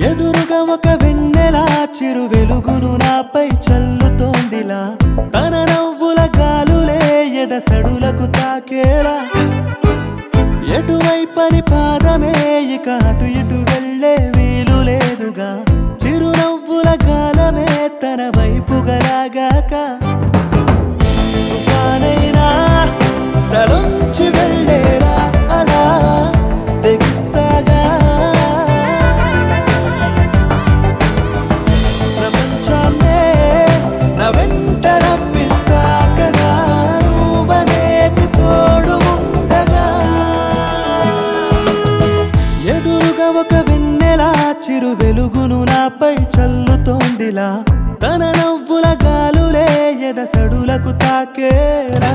ఎదురుగా ఒక వెన్నెల చిరు వెలుగును నాపై చల్లుతోందిలా తన నవ్వుల గాలులే ఎదసడులకు తాకేలా ఎటువైపని పాదమే ఇక అటు ఇటు వెళ్ళే వీలు లేదుగా చిరునవ్వుల గాలమే తన వైపుగా లాగాక తుఫానైనా తలొంచి వెళ్ళేలా అలా తెగిస్తాగా ప్రపంచాన్నే నా వెంట రప్పిస్తా కదా నువ్వనేకి తోడు ఉండగా ఎదురుగా ఒక వెన్నెల చిరు వెలుగును నాపై చల్లుతోందిలా తన నవ్వుల గాలులే ఎదసడులకు తాకేలా